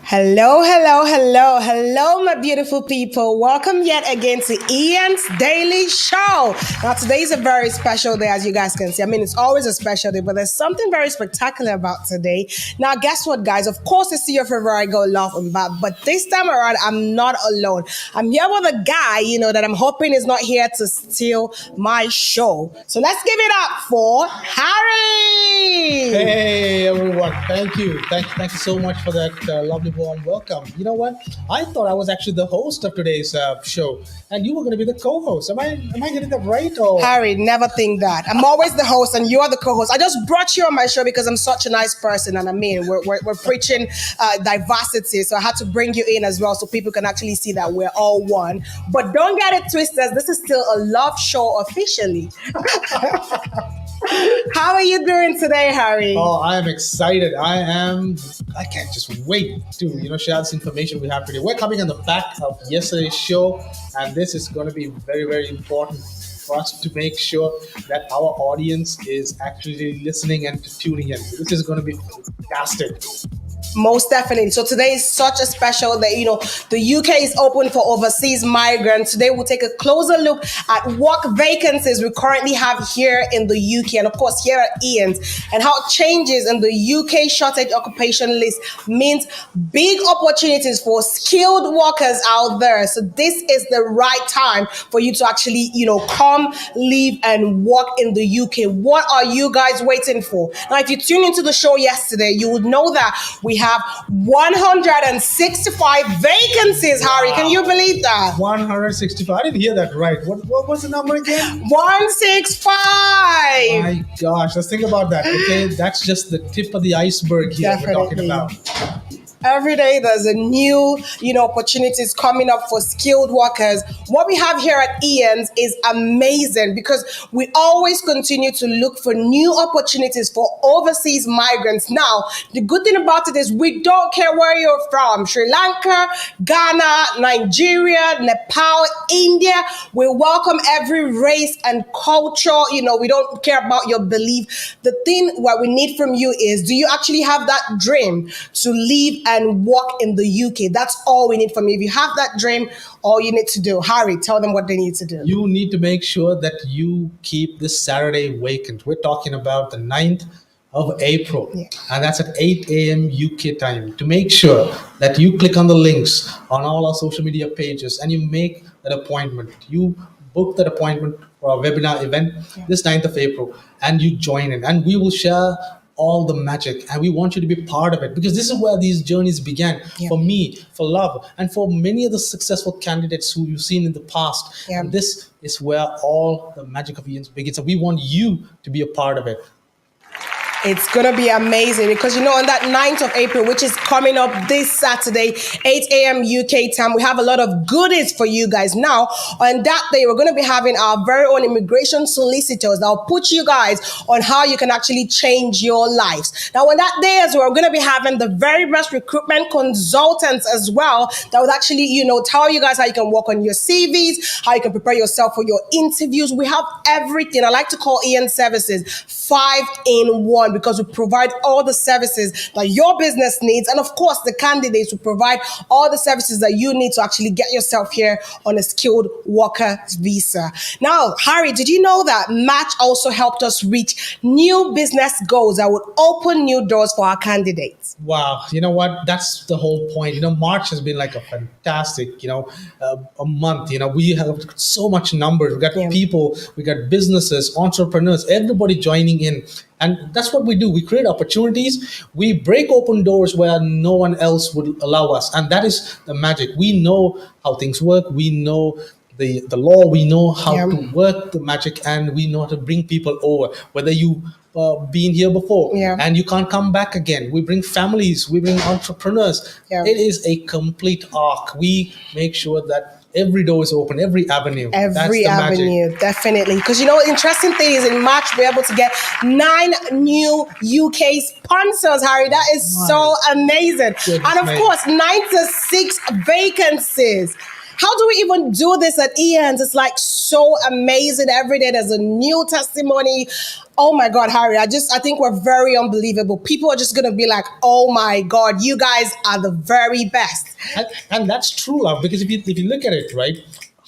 Hello, hello, hello, hello, my beautiful people. Welcome yet again to Ian's Daily Show. Now, today is a very special day, as you guys can see. I mean, it's always a special day, but there's something very spectacular about today. Now, guess what, guys? Of course, it's your favorite girl, Love and Bab, but this time around, I'm not alone. I'm here with a guy, that I'm hoping is not here to steal my show. So let's give it up for Harry. Hey everyone, thank you so much for that lovely warm welcome. You know what? I thought I was actually the host of today's show, and you were going to be the co-host. Am I getting that right? Or Harry, never think that. I'm always the host, and you're the co-host. I just brought you on my show because I'm such a nice person, and I mean, we're preaching diversity, so I had to bring you in as well, so people can actually see that we're all one. But don't get it twisted. This is still a love show officially. How are you doing today, Harry? Oh, I am excited. I can't just wait to share this information we have today. We're coming on the back of yesterday's show, and this is going to be very, very important for us to make sure that our audience is actually listening and tuning in. This is going to be fantastic. Most definitely. So today is such a special day. The UK is open for overseas migrants. Today we'll take a closer look at work vacancies we currently have here in the UK, and of course here at Ian's, and how changes in the UK shortage occupation list means big opportunities for skilled workers out there. So this is the right time for you to actually, come, live, and work in the UK. What are you guys waiting for? Now, if you tuned into the show yesterday, you would know that we have 165 vacancies, Harry. Can you believe that? 165. I didn't hear that right. What was the number again? 165. My gosh, let's think about that. Okay, that's just the tip of the iceberg here. Definitely. We're talking about. Every day there's a new, opportunities coming up for skilled workers. What we have here at Ian's is amazing because we always continue to look for new opportunities for overseas migrants. Now, the good thing about it is we don't care where you're from. Sri Lanka, Ghana, Nigeria, Nepal, India. We welcome every race and culture. We don't care about your belief. The thing what we need from you is, do you actually have that dream to live and work in the UK? That's all we need from you. If you have that dream, all you need to do, Harry, tell them what they need to do. You need to make sure that you keep this Saturday vacant. We're talking about the 9th of April, and that's at 8 a.m. UK time. To make sure that you click on the links on all our social media pages and you make that appointment. You book that appointment for our webinar event this 9th of April, and you join in, and we will share all the magic, and we want you to be part of it, because this is where these journeys began for me, for Love, and for many of the successful candidates who you've seen in the past. And this is where all the magic of Ian's begins, and we want you to be a part of it. It's going to be amazing because, on that 9th of April, which is coming up this Saturday, 8 a.m. UK time, we have a lot of goodies for you guys. Now, on that day, we're going to be having our very own immigration solicitors that will put you guys on how you can actually change your lives. Now, on that day as well, we're going to be having the very best recruitment consultants as well that would actually, tell you guys how you can work on your CVs, how you can prepare yourself for your interviews. We have everything. I like to call Ian Services 5-in-1. Because we provide all the services that your business needs. And of course, the candidates will provide all the services that you need to actually get yourself here on a skilled worker visa. Now, Harry, did you know that Match also helped us reach new business goals that would open new doors for our candidates? Wow. You know what? That's the whole point. March has been like a fantastic, a month. We have so much numbers. We got people, we got businesses, entrepreneurs, everybody joining in. And that's what we do. We create opportunities. We break open doors where no one else would allow us. And that is the magic. We know how things work. We know the law. We know how to work the magic, and we know how to bring people over. Whether you been here before and you can't come back again. We bring families. We bring entrepreneurs. It is a complete arc. We make sure that every door is open, every avenue. That's Every the magic. avenue, definitely. Because you know, interesting thing is in March we're able to get 9 new UK sponsors, Harry. That is so amazing. Goodness And of me. course, 96 vacancies. How do we even do this at Ian's? It's like so amazing. Every day there's a new testimony. Oh my God, Harry, I think we're very unbelievable. People are just gonna be like, oh my God, you guys are the very best. And that's true, love, because if you look at it, right,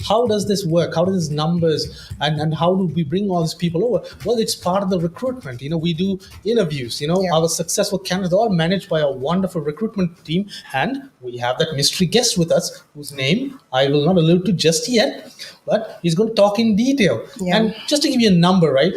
how does this work? How does these numbers and how do we bring all these people over? Well, it's part of the recruitment. We do interviews. Yeah. Our successful candidates are all managed by a wonderful recruitment team, and we have that mystery guest with us, whose name I will not allude to just yet, but he's going to talk in detail. Yeah. And just to give you a number, right,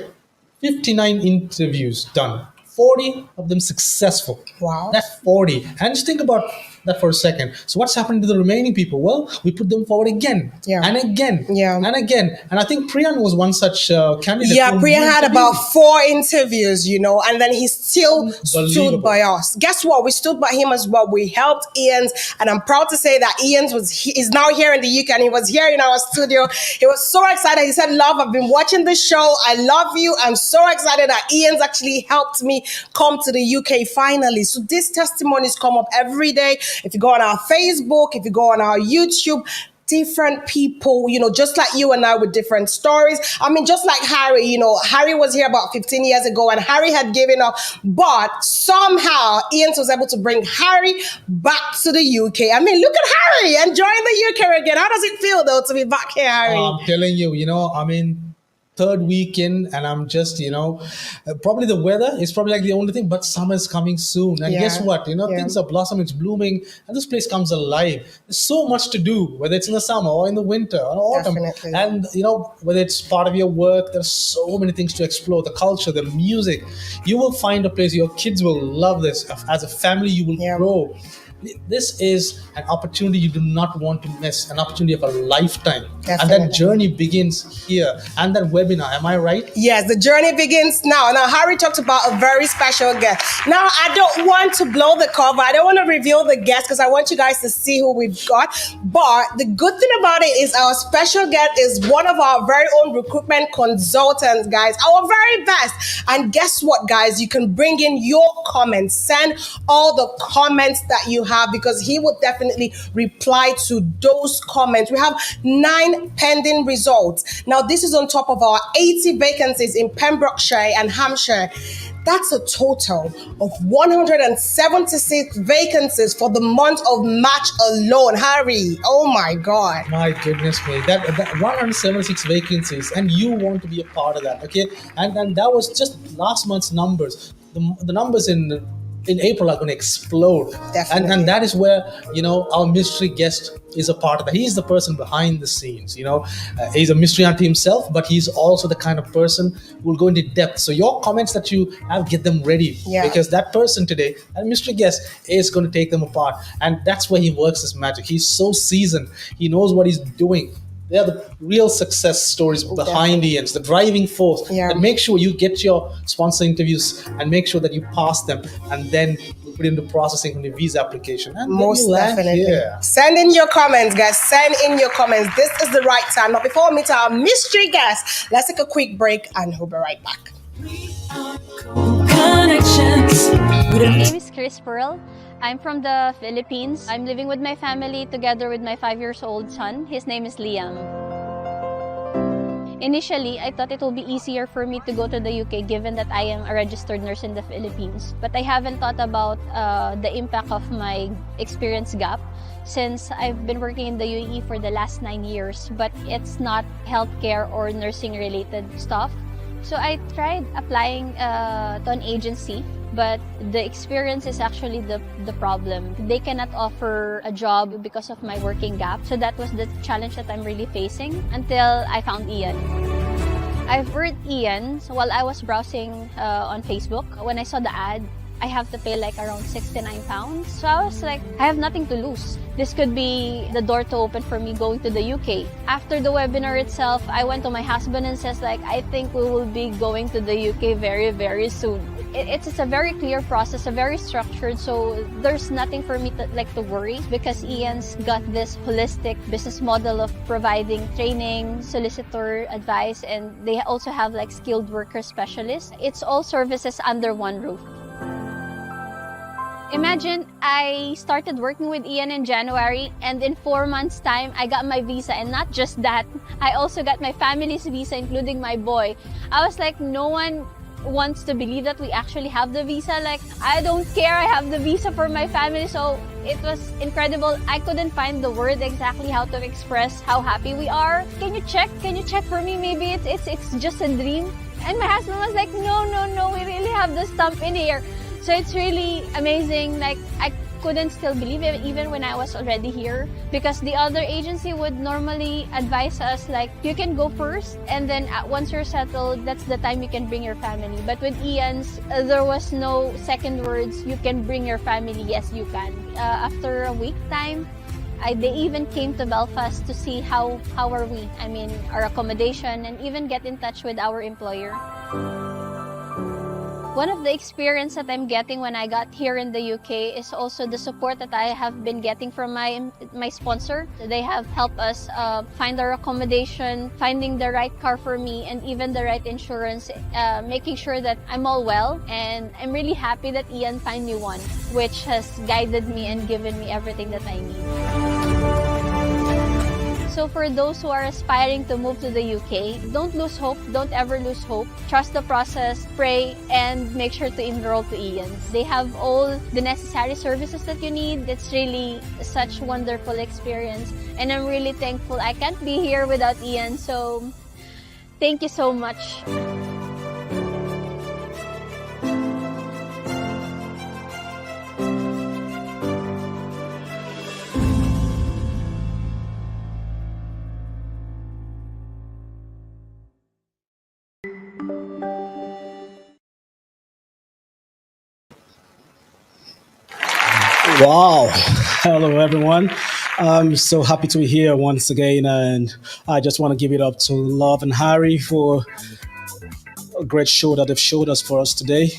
59 interviews done, 40 of them successful. Wow. That's 40. And just think about that for a second. So what's happening to the remaining people? Well, we put them forward again Yeah. and again and again. And I think Priyan was one such candidate. Yeah, who Priya had interviewed. about 4 interviews, and then he still stood Unbelievable. by us. Guess what? We stood by him as well. We helped Ian's, and I'm proud to say that Ian's is now here in the UK, and he was here in our studio. He was so excited. He said, "Love, I've been watching the show. I love you. I'm so excited that Ian's actually helped me come to the UK finally." So these testimonies come up every day. If you go on our Facebook, if you go on our YouTube, different people, just like you and I with different stories. I mean, just like Harry, Harry was here about 15 years ago and Harry had given up, but somehow Ian was able to bring Harry back to the UK. I mean, look at Harry enjoying the UK again. How does it feel though to be back here, Harry? I'm telling you, third weekend, and I'm just, probably the weather is probably like the only thing, but summer's coming soon. And guess what? Things are blossoming, it's blooming, and this place comes alive. There's so much to do, whether it's in the summer or in the winter or autumn. Definitely. And, whether it's part of your work, there's so many things to explore. The culture, the music. You will find a place, your kids will love this. As a family, you will grow. This is an opportunity you do not want to miss, an opportunity of a lifetime. Definitely. And that journey begins here. And that webinar, am I right? Yes, the journey begins now. Now, Harry talked about a very special guest. Now, I don't want to blow the cover. I don't want to reveal the guest because I want you guys to see who we've got. But the good thing about it is our special guest is one of our very own recruitment consultants, guys. Our very best. And guess what, guys? You can bring in your comments. Send all the comments that you have because he will definitely reply to those comments. We have 9 pending results. Now, this is on top of our 80 vacancies in Pembrokeshire and Hampshire. That's a total of 176 vacancies for the month of March alone. Harry, oh my God. My goodness me, that 176 vacancies, and you want to be a part of that, okay? And that was just last month's numbers. The numbers in April are going to explode. Definitely. And that is where, our mystery guest is a part of that. He's the person behind the scenes, he's a mystery unto himself, but he's also the kind of person who will go into depth. So your comments that you have, get them ready because that person today, that mystery guest, is going to take them apart. And that's where he works his magic. He's so seasoned. He knows what he's doing. They are the real success stories behind Ian's, the driving force. And make sure you get your sponsor interviews and make sure that you pass them, and then you put into processing on the visa application. And most then you land definitely. here. Send in your comments, guys. Send in your comments. This is the right time. Now, before we meet our mystery guest, let's take a quick break and we'll be right back. Connections. My name is Chris Pearl. I'm from the Philippines. I'm living with my family together with my 5-year-old son. His name is Liam. Initially, I thought it will be easier for me to go to the UK given that I am a registered nurse in the Philippines. But I haven't thought about the impact of my experience gap since I've been working in the UAE for the last 9 years, but it's not healthcare or nursing related stuff. So I tried applying to an agency, but the experience is actually the problem. They cannot offer a job because of my working gap. So that was the challenge that I'm really facing until I found Ian. I've heard Ian while I was browsing on Facebook. When I saw the ad, I have to pay like around £69. So I was like, I have nothing to lose. This could be the door to open for me going to the UK. After the webinar itself, I went to my husband and says like, I think we will be going to the UK very, very soon. It's a very clear process, a very structured, so there's nothing for me to like to worry, because Ian's got this holistic business model of providing training, solicitor advice, and they also have like skilled worker specialists. It's all services under one roof. Imagine I started working with Ian in January, and in 4 months' time, I got my visa. And not just that, I also got my family's visa, including my boy. I was like, no one wants to believe that we actually have the visa. Like, I don't care, I have the visa for my family. So it was incredible. I couldn't find the word exactly how to express how happy we are. Can you check? Can you check for me? Maybe it's just a dream. And my husband was like, no, we really have the stamp in here. So it's really amazing. Like, I couldn't still believe it even when I was already here, because the other agency would normally advise us like, you can go first, and then once you're settled, that's the time you can bring your family. But with Ian's, there was no second words, you can bring your family, yes you can. After a week time, they even came to Belfast to see how are we, I mean, our accommodation, and even get in touch with our employer. One of the experience that I'm getting when I got here in the UK is also the support that I have been getting from my sponsor. They have helped us find our accommodation, finding the right car for me, and even the right insurance, making sure that I'm all well. And I'm really happy that Ian found me one, which has guided me and given me everything that I need. So for those who are aspiring to move to the UK, don't lose hope, don't ever lose hope. Trust the process, pray, and make sure to enroll to Ian's. They have all the necessary services that you need. It's really such wonderful experience, and I'm really thankful. I can't be here without Ian, so thank you so much. Wow. Hello, everyone. I'm so happy to be here once again. And I just want to give it up to Love and Harry for a great show that they've showed us for us today.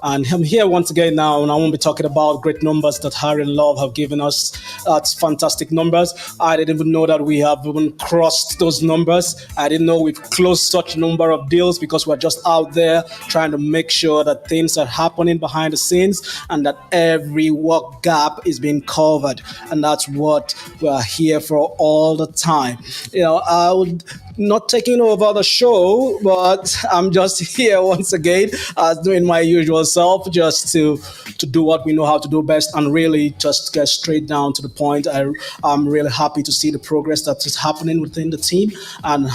And I'm here once again now, and I won't be talking about great numbers that Harry and Love have given us. That's fantastic numbers. I didn't even know that we have even crossed those numbers. I didn't know we've closed such a number of deals, because we're just out there trying to make sure that things are happening behind the scenes and that every work gap is being covered. And that's what we're here for all the time. I would not taking over the show, but I'm just here once again, doing my usual self, just to do what we know how to do best, and really just get straight down to the point. I'm really happy to see the progress that is happening within the team, and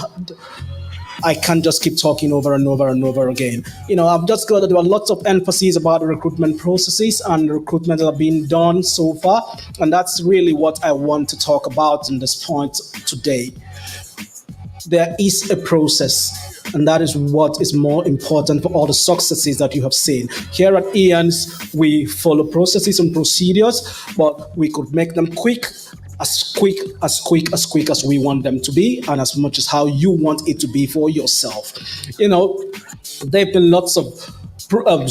I can't just keep talking over and over and over again. I'm just glad that there are lots of emphasis about the recruitment processes and the recruitment that have been done so far, and that's really what I want to talk about in this point today. There is a process, and that is what is more important for all the successes that you have seen. Here at Ian's, we follow processes and procedures, but we could make them quick as we want them to be, and as much as how you want it to be for yourself. There have been lots of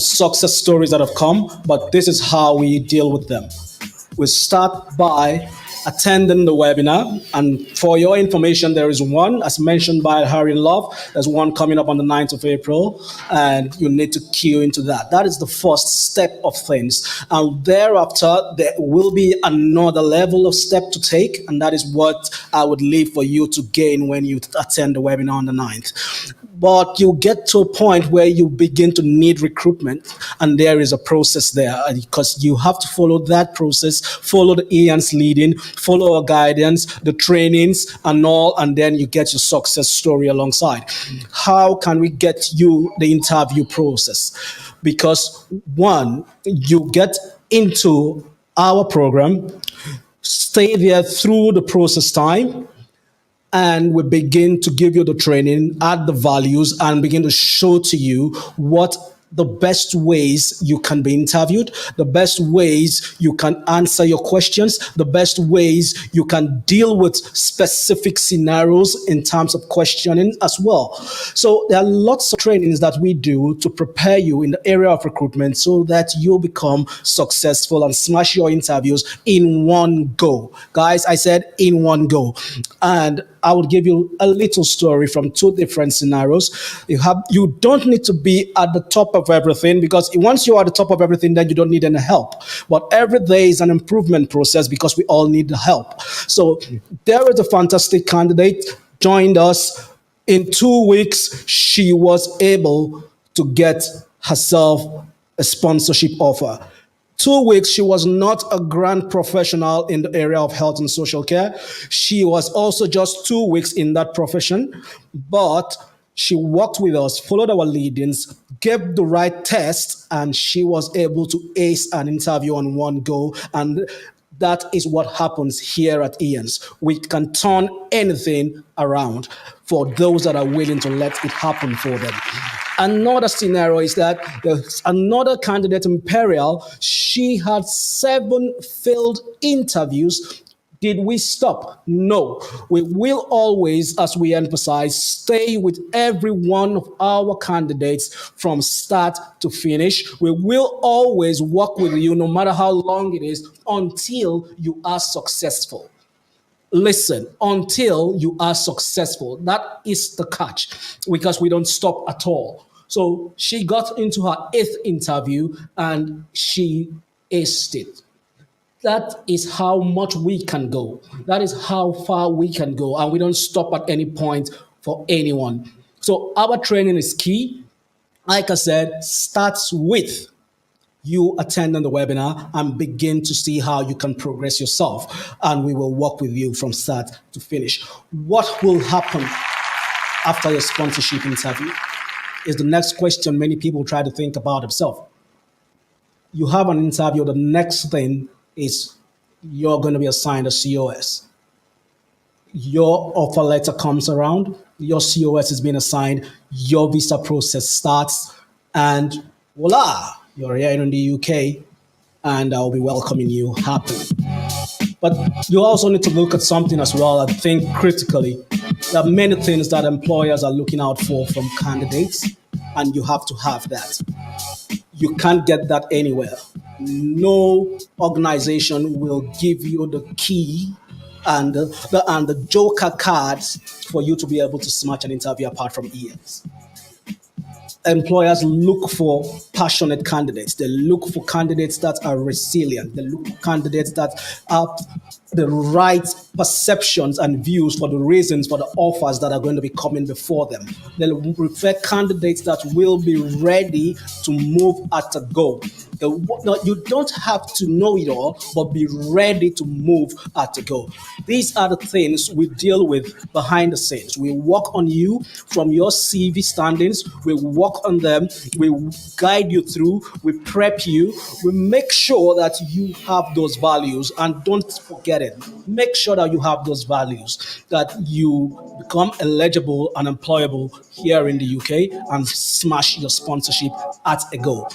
success stories that have come, but this is how we deal with them. We start by attending the webinar. And for your information, there is one, as mentioned by Harry and Love, there's one coming up on the 9th of April, and you need to queue into that. That is the first step of things. And thereafter, there will be another level of step to take, and that is what I would leave for you to gain when you attend the webinar on the 9th. But you get to a point where you begin to need recruitment, and there is a process there, because you have to follow that process, follow the Ian's leading, follow our guidance, the trainings and all, and then you get your success story alongside. How can we get you the interview process? Because one, you get into our program, stay there through the process time, and we begin to give you the training, add the values, and begin to show to you what the best ways you can be interviewed, the best ways you can answer your questions, the best ways you can deal with specific scenarios in terms of questioning as well. So there are lots of trainings that we do to prepare you in the area of recruitment so that you'll become successful and smash your interviews in one go. Guys, I said in one go. And I would give you a little story from two different scenarios. You don't need to be at the top of everything, because once you're at the top of everything, then you don't need any help. But every day is an improvement process because we all need the help. So there is a fantastic candidate joined us. In 2 weeks, she was able to get herself a sponsorship offer. 2 weeks, she was not a grand professional in the area of health and social care. She was also just 2 weeks in that profession, but she worked with us, followed our leadings, gave the right test, and she was able to ace an interview on one go. And that is what happens here at Ian's. We can turn anything around for those that are willing to let it happen for them. Another scenario is that there's another candidate, Imperial. She had 7 failed interviews. Did we stop? No. We will always, as we emphasize, stay with every one of our candidates from start to finish. We will always work with you, no matter how long it is, until you are successful. Listen, until you are successful. That is the catch, because we don't stop at all. So she got into her 8th interview and she aced it. That is how much we can go. That is how far we can go. And we don't stop at any point for anyone. So our training is key. Like I said, starts with you attending the webinar and begin to see how you can progress yourself. And we will work with you from start to finish. What will happen after your sponsorship interview is the next question many people try to think about themselves. You have an interview, the next thing is you're going to be assigned a COS. Your offer letter comes around, your COS is being assigned, your visa process starts, and voila, you're here in the UK, and I'll be welcoming you happily. But you also need to look at something as well and think critically. There are many things that employers are looking out for from candidates, and you have to have that. You can't get that anywhere. No organization will give you the key and the joker cards for you to be able to smash an interview apart from ES. Employers look for passionate candidates. They look for candidates that are resilient. They look for candidates that have the right perceptions and views for the reasons for the offers that are going to be coming before them. They prefer candidates that will be ready to move at a go. You don't have to know it all, but be ready to move at a go. These are the things we deal with behind the scenes. We work on you from your CV standings. We work on them. We guide you through. We prep you. We make sure that you have those values, and don't forget it. Make sure that you have those values, that you become eligible and employable here in the UK and smash your sponsorship at a go.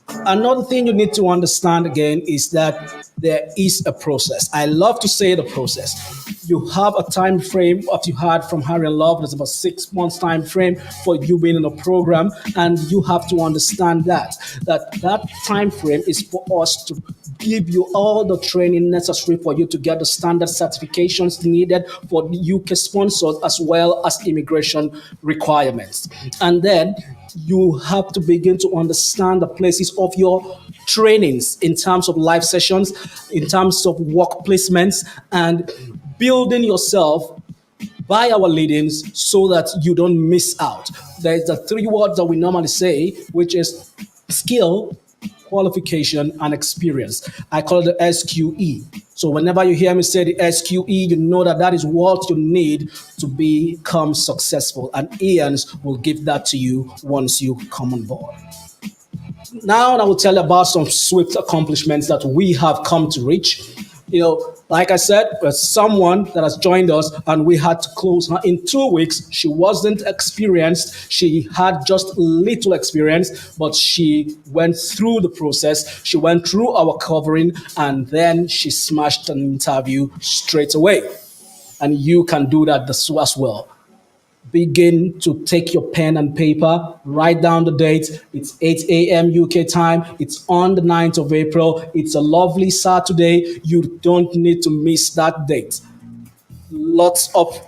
Another thing you need to understand again is that there is a process. I love to say the process. You have a time frame, what you had from Harry and Love, there's about 6 months time frame for you being in a program, and you have to understand that time frame is for us to give you all the training necessary for you to get the standard certifications needed for UK sponsors as well as immigration requirements. And then you have to begin to understand the places of your trainings in terms of live sessions, in terms of work placements, and building yourself by our leadings so that you don't miss out. There's the 3 words that we normally say, which is skill, qualification, and experience. I call it the SQE. So whenever you hear me say the SQE, you know that is what you need to become successful. And Ian's will give that to you once you come on board. Now I will tell you about some swift accomplishments that we have come to reach. Like I said, someone that has joined us and we had to close her in 2 weeks. She wasn't experienced. She had just little experience, but she went through the process. She went through our covering and then she smashed an interview straight away. And you can do that as well. Begin to take your pen and paper, write down the date. It's 8 a.m. UK time. It's on the 9th of April. It's a lovely Saturday. You don't need to miss that date. Lots of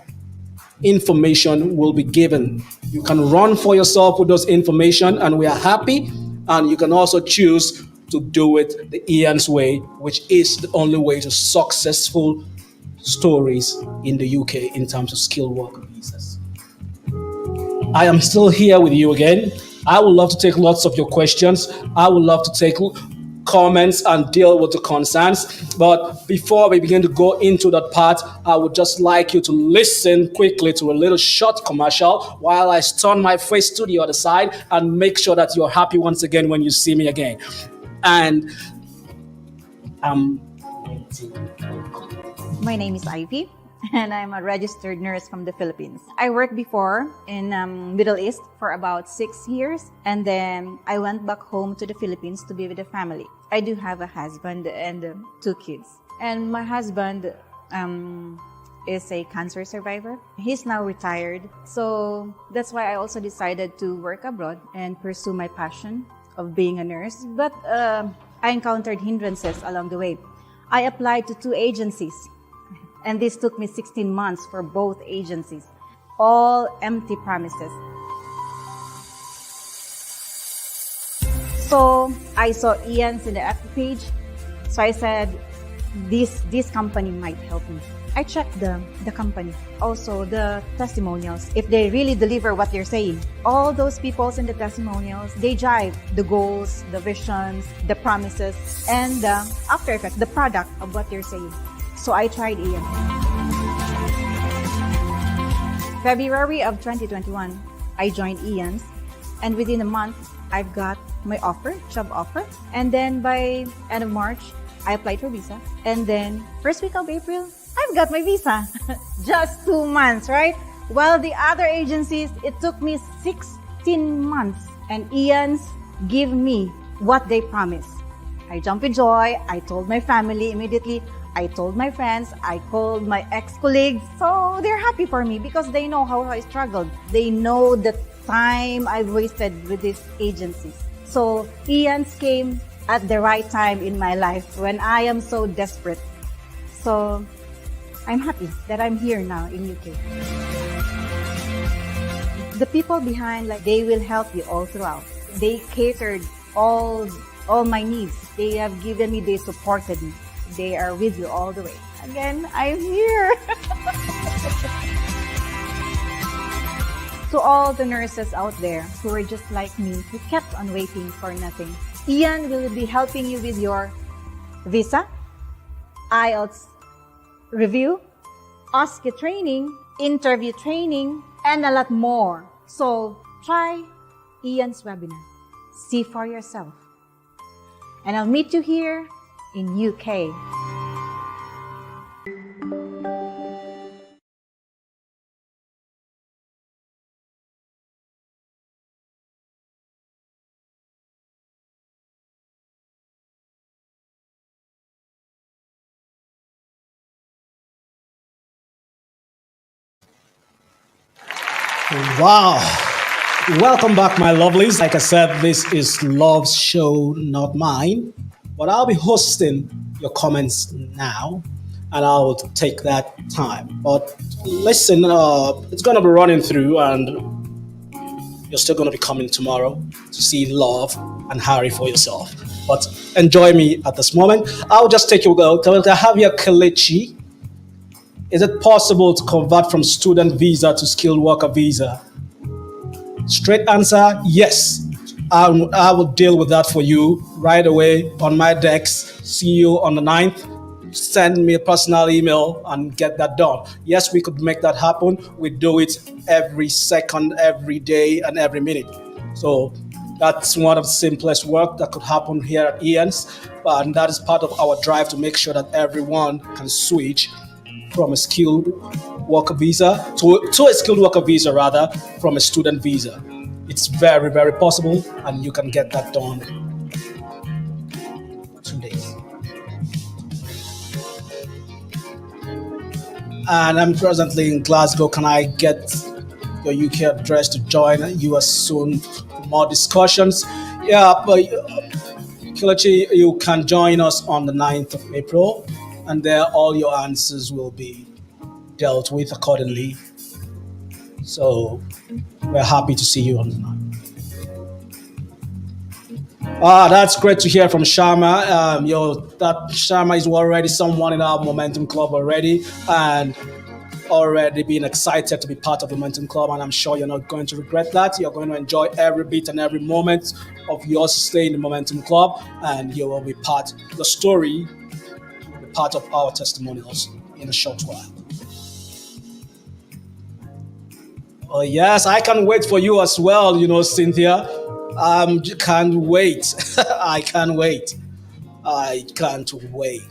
information will be given. You can run for yourself with those information, and we are happy. And you can also choose to do it the Ian's way, which is the only way to successful stories in the UK in terms of skilled worker visas. I am still here with you again. I would love to take lots of your questions. I would love to take comments and deal with the concerns. But before we begin to go into that part, I would just like you to listen quickly to a little short commercial while I turn my face to the other side and make sure that you're happy once again when you see me again. And My name is Ivy, and I'm a registered nurse from the Philippines. I worked before in Middle East for about 6 years, and then I went back home to the Philippines to be with the family. I do have a husband and 2 kids, and my husband is a cancer survivor. He's now retired, so that's why I also decided to work abroad and pursue my passion of being a nurse. But I encountered hindrances along the way. I applied to 2 agencies, and this took me 16 months for both agencies. All empty promises. So I saw Ian's in the FB page. So I said, this company might help me. I checked the company, also the testimonials, if they really deliver what they're saying. All those people in the testimonials, they jive the goals, the visions, the promises, and the after effect, the product of what they're saying. So I tried Ian. February of 2021, I joined Ian's, and within a month, I've got my job offer. And then by end of March, I applied for visa. And then first week of April, I've got my visa. Just 2 months, right? While the other agencies, it took me 16 months. And Ian's give me what they promised. I jumped with joy. I told my family immediately. I told my friends. I called my ex-colleagues. So they're happy for me because they know how I struggled. They know the time I've wasted with these agencies. So Ian's came at the right time in my life when I am so desperate. So I'm happy that I'm here now in UK. The people behind, they will help you all throughout. They catered all my needs. They have given me, they supported me. They are with you all the way. Again, I'm here. To all the nurses out there who are just like me, who kept on waiting for nothing, Ian will be helping you with your visa, IELTS review, OSCE training, interview training, and a lot more. So try Ian's webinar. See for yourself. And I'll meet you here in UK. Wow. Welcome back, my lovelies. Like I said, this is Love's show, not mine. But I'll be hosting your comments now, and I'll take that time. But listen, it's going to be running through, and you're still going to be coming tomorrow to see Love and Harry for yourself. But enjoy me at this moment. I'll just take you to have your Kelechi. Is it possible to convert from student visa to skilled worker visa? Straight answer, yes. I will deal with that for you right away on my decks. See you on the 9th. Send me a personal email and get that done. Yes, we could make that happen. We do it every second, every day, and every minute. So That's one of the simplest work that could happen here at Ian's, and that is part of our drive to make sure that everyone can switch from a skilled worker visa to a skilled worker visa rather from a student visa. It's very, very possible, and you can get that done in 2 days. And I'm presently in Glasgow. Can I get your UK address to join you as soon for more discussions? Yeah, but Kelechi, you can join us on the 9th of April, and there all your answers will be dealt with accordingly. So we're happy to see you on the 9th. Ah, that's great to hear from Sharma. That Sharma is already someone in our Momentum Club already, and already being excited to be part of the Momentum Club, and I'm sure you're not going to regret that. You're going to enjoy every bit and every moment of your stay in the Momentum Club, and you will be part, the story will be part of our testimonials in a short while. Oh, yes, I can wait for you as well, Cynthia. Can't wait. I can't wait. I can't wait.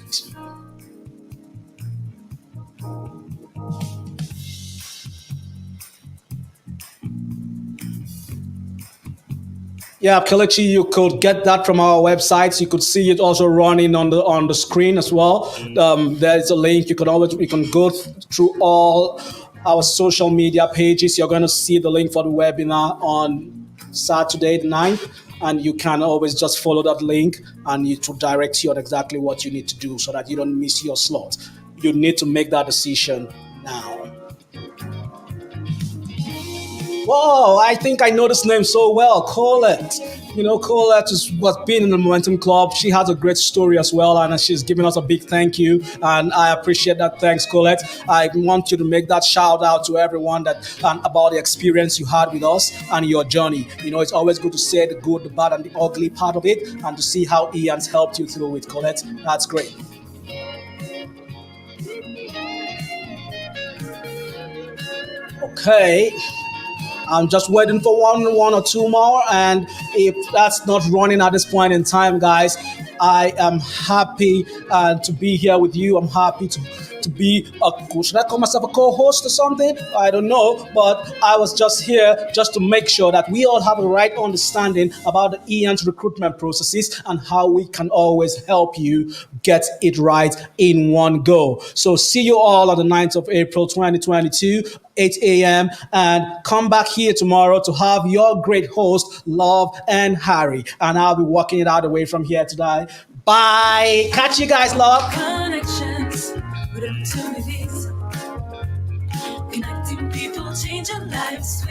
Yeah, Kelechi, you could get that from our websites. You could see it also running on the screen as well. There's a link. You can go through all our social media pages. You're going to see the link for the webinar on Saturday the 9th, and you can always just follow that link, and it will direct you on exactly what you need to do so that you don't miss your slot. You need to make that decision now. Whoa, I think I know this name so well, Colette. Colette was been in the Momentum Club. She has a great story as well, and she's giving us a big thank you, and I appreciate that. Thanks, Colette. I want you to make that shout out to everyone that about the experience you had with us and your journey. It's always good to say the good, the bad, and the ugly part of it, and to see how Ian's helped you through it, Colette. That's great. Okay. I'm just waiting for one or two more, and if that's not running at this point in time, guys, I am happy to be here with you. I'm happy to be should I call myself a co-host or something? I don't know, but I was just here just to make sure that we all have the right understanding about the Ian's recruitment processes and how we can always help you get it right in one go. So see you all on the 9th of April 2022, 8 a.m. and come back here tomorrow to have your great host, Love and Harry. And I'll be walking it out away from here today. Bye. Catch you guys, love. Connections with opportunities. Connecting people, changing lives.